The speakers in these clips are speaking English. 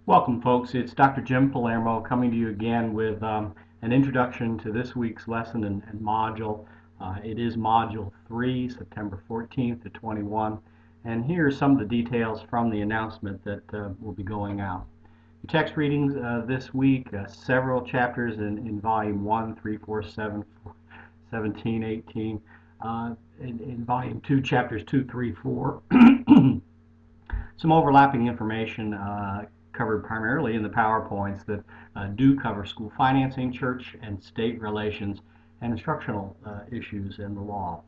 Welcome, folks. It's Dr. Jim Palermo coming to you again with an introduction to this week's lesson and module. It is Module 3, September 14th to 21. And here are some of the details from the announcement that will be going out. Your text readings this week, several chapters in Volume 1, 3, 4, 7, 17, 18. In Volume 2, Chapters 2, 3, 4. Some overlapping information covered primarily in the PowerPoints that do cover school financing, church and state relations, and instructional issues in the law.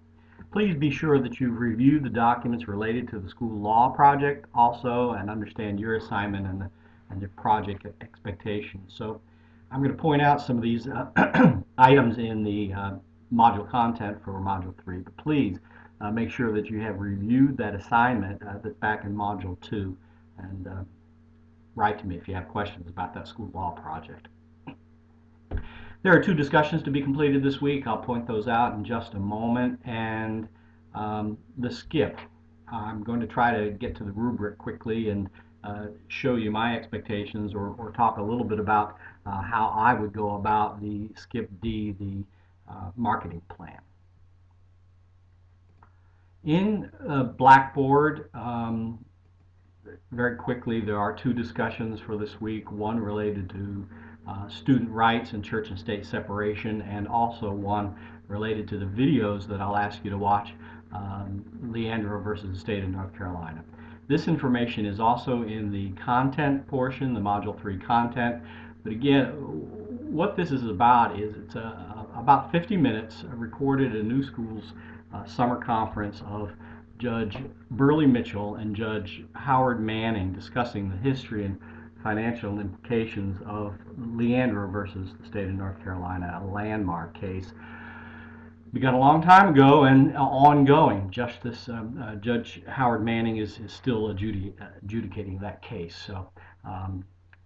Please be sure that you've reviewed the documents related to the school law project also and understand your assignment and the project expectations. So I'm going to point out some of these items in the module content for Module 3, but please make sure that you have reviewed that assignment that's back in Module 2 and write to me if you have questions about that school law project. There are two discussions to be completed this week. I'll point those out in just a moment. And the skip. I'm going to try to get to the rubric quickly and show you my expectations or talk a little bit about how I would go about the skip D, the marketing plan. In Blackboard, very quickly, there are two discussions for this week, one related to student rights and church and state separation, and also one related to the videos that I'll ask you to watch, Leandro versus the state of North Carolina. This information is also in the content portion, the Module 3 content, but again, what this is about is it's about 50 minutes recorded at a New Schools summer conference of Judge Burley Mitchell and Judge Howard Manning discussing the history and financial implications of Leandro versus the state of North Carolina, a landmark case. Begun a long time ago and ongoing. Justice Judge Howard Manning is still adjudicating that case. So a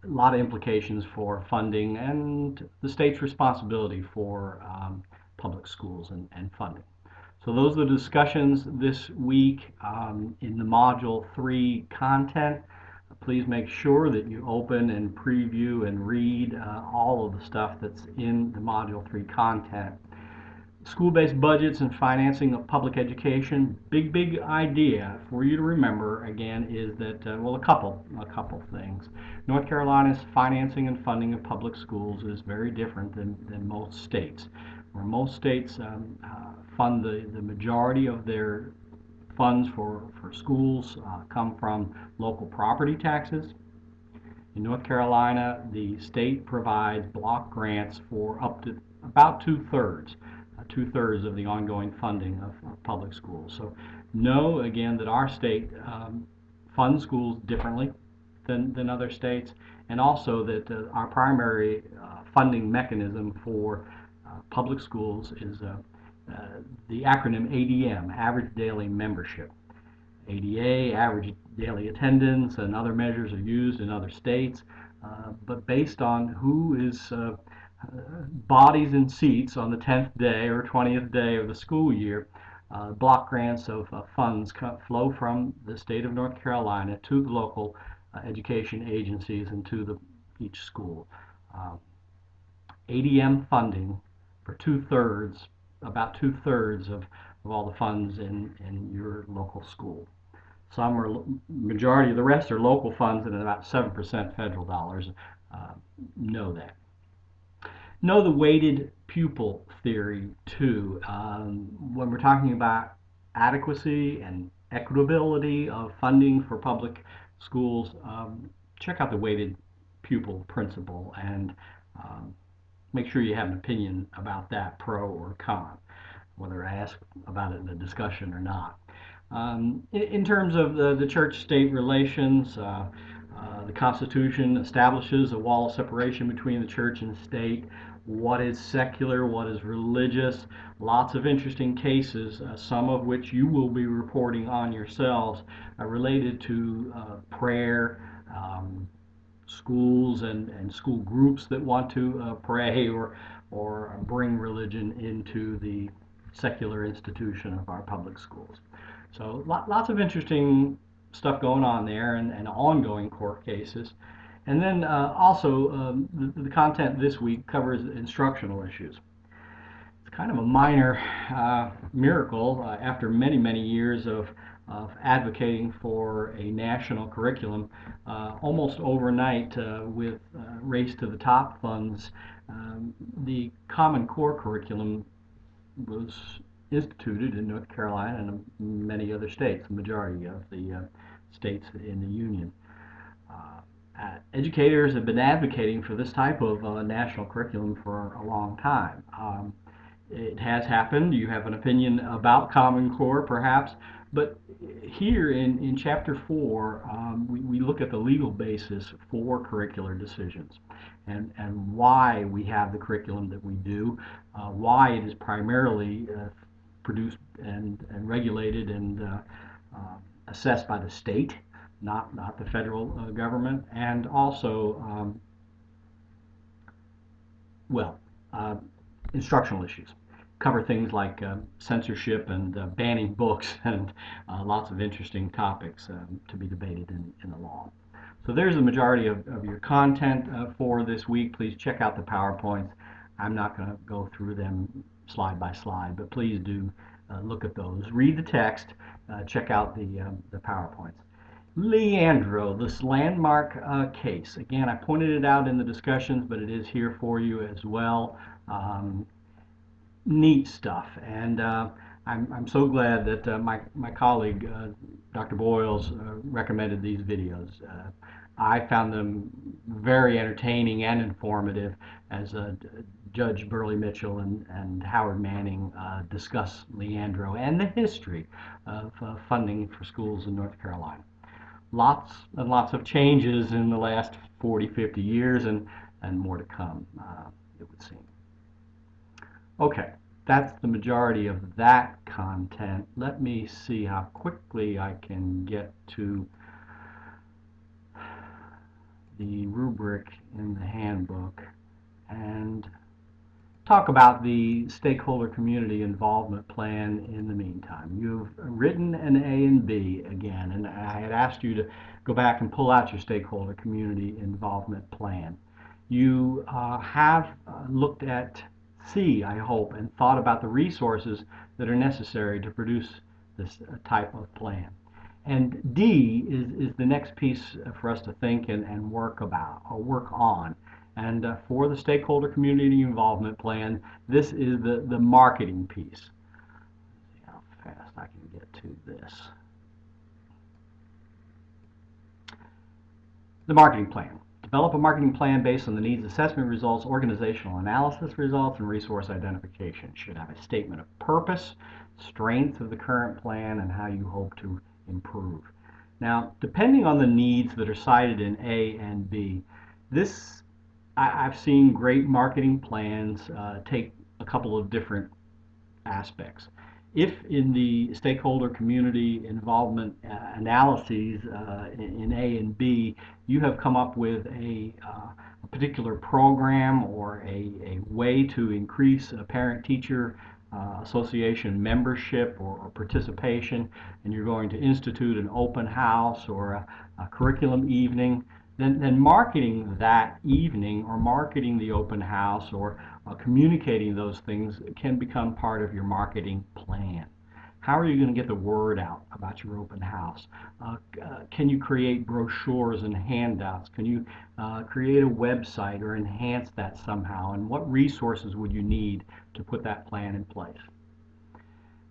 lot of implications for funding and the state's responsibility for public schools and funding. So those are the discussions this week in the Module 3 content. Please make sure that you open and preview and read all of the stuff that's in the Module 3 content. School-based budgets and financing of public education. Big idea for you to remember again is that well, a couple things. North Carolina's financing and funding of public schools is very different than most states. Where most states fund the majority of their funds for schools come from local property taxes. In North Carolina, the state provides block grants for up to about two-thirds of the ongoing funding of public schools. So know again that our state funds schools differently than other states, and also that our primary funding mechanism for public schools is the acronym ADM, Average Daily Membership. ADA, Average Daily Attendance, and other measures are used in other states, but based on who is bodies and seats on the 10th day or 20th day of the school year, block grants of funds flow from the state of North Carolina to the local education agencies and to each school. ADM funding for about two-thirds of all the funds in your local school. Some are, majority of the rest are local funds and about 7% federal dollars. Know that. Know the weighted pupil theory too. When we're talking about adequacy and equitability of funding for public schools, check out the weighted pupil principle and make sure you have an opinion about that, pro or con, whether I ask about it in the discussion or not. In terms of the church-state relations, the Constitution establishes a wall of separation between the church and the state. What is secular, what is religious, lots of interesting cases, some of which you will be reporting on yourselves, related to prayer, schools and school groups that want to pray or bring religion into the secular institution of our public schools. So lots of interesting stuff going on there and ongoing court cases. And then also, the content this week covers instructional issues. It's kind of a minor miracle after many, many years of advocating for a national curriculum. Almost overnight, with Race to the Top funds, the Common Core curriculum was instituted in North Carolina and many other states, the majority of the states in the Union. Educators have been advocating for this type of national curriculum for a long time. It has happened. You have an opinion about Common Core, perhaps, but here in Chapter 4, we look at the legal basis for curricular decisions and why we have the curriculum that we do, why it is primarily produced and regulated and assessed by the state, not the federal government, and also, well, uh, instructional issues. Cover things like censorship and banning books and lots of interesting topics to be debated in the law. So there's the majority of your content for this week. Please check out the PowerPoints. I'm not going to go through them slide by slide, but please do look at those. Read the text, check out the PowerPoints. Leandro, this landmark case. Again, I pointed it out in the discussions, but it is here for you as well. Neat stuff, and I'm so glad that my colleague Dr. Boyles recommended these videos. I found them very entertaining and informative as Judge Burley Mitchell and Howard Manning discuss Leandro and the history of funding for schools in North Carolina. Lots and lots of changes in the last 40, 50 years, and more to come, it would seem. Okay, that's the majority of that content. Let me see how quickly I can get to the rubric in the handbook and talk about the stakeholder community involvement plan in the meantime. You've written an A and B again, and I had asked you to go back and pull out your stakeholder community involvement plan. You have looked at C, I hope, and thought about the resources that are necessary to produce this type of plan. And D is the next piece for us to think and work about or work on. And for the stakeholder community involvement plan, this is the marketing piece. Let's see how fast I can get to this. The marketing plan. Develop a marketing plan based on the needs assessment results, organizational analysis results, and resource identification. It should have a statement of purpose, strengths of the current plan, and how you hope to improve. Now, depending on the needs that are cited in A and B, I've seen great marketing plans take a couple of different aspects. If in the stakeholder community involvement analyses in A and B, you have come up with a particular program or a way to increase parent-teacher association membership or participation, and you're going to institute an open house or a curriculum evening, then marketing that evening or marketing the open house or communicating those things can become part of your marketing plan. How are you going to get the word out about your open house? Can you create brochures and handouts? Can you create a website or enhance that somehow? And what resources would you need to put that plan in place?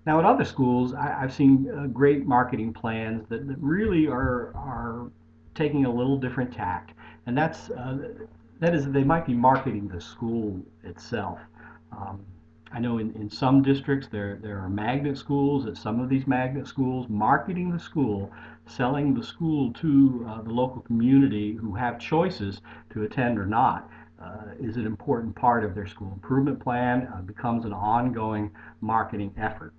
Now, at other schools, I've seen great marketing plans that really are taking a little different tact, and that is they might be marketing the school itself. I know in some districts there are magnet schools. At some of these magnet schools, marketing the school, selling the school to the local community who have choices to attend or not, is an important part of their school improvement plan. Becomes an ongoing marketing effort.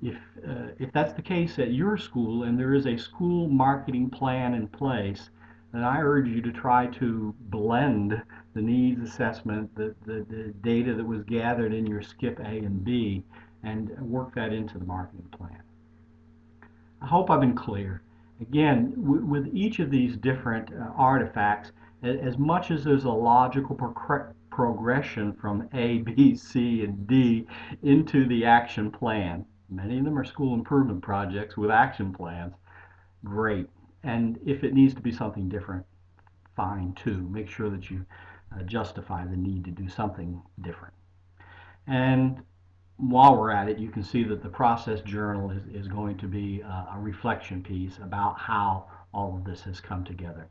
If that's the case at your school and there is a school marketing plan in place, then I urge you to try to blend the needs assessment, the data that was gathered in your SCIP A and B, and work that into the marketing plan. I hope I've been clear. Again, with each of these different artifacts, As much as there's a logical progression from A, B, C, and D into the action plan, many of them are school improvement projects with action plans, great. And if it needs to be something different, fine too. Make sure that you justify the need to do something different. And while we're at it, you can see that the process journal is going to be a reflection piece about how all of this has come together.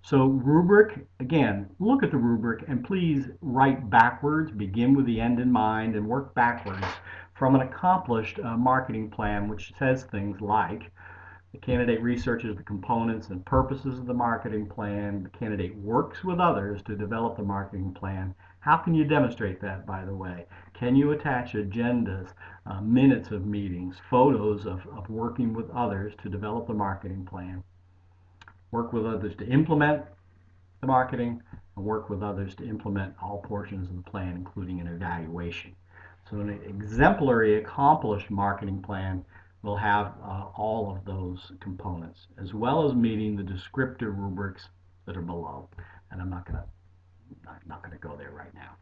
So rubric, again, look at the rubric and please write backwards, begin with the end in mind and work backwards from an accomplished marketing plan, which says things like the candidate researches the components and purposes of the marketing plan. The candidate works with others to develop the marketing plan. How can you demonstrate that, by the way? Can you attach agendas, minutes of meetings, photos of working with others to develop the marketing plan? Work with others to implement the marketing, and work with others to implement all portions of the plan, including an evaluation. So an exemplary, accomplished marketing plan will have all of those components, as well as meeting the descriptive rubrics that are below. And I'm not going to go there right now.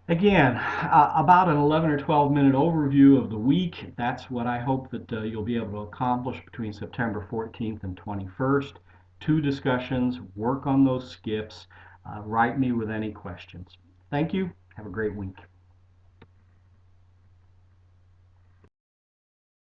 Again, about an 11 or 12-minute overview of the week. That's what I hope that you'll be able to accomplish between September 14th and 21st. 2 discussions, work on those skips, write me with any questions. Thank you. Have a great week.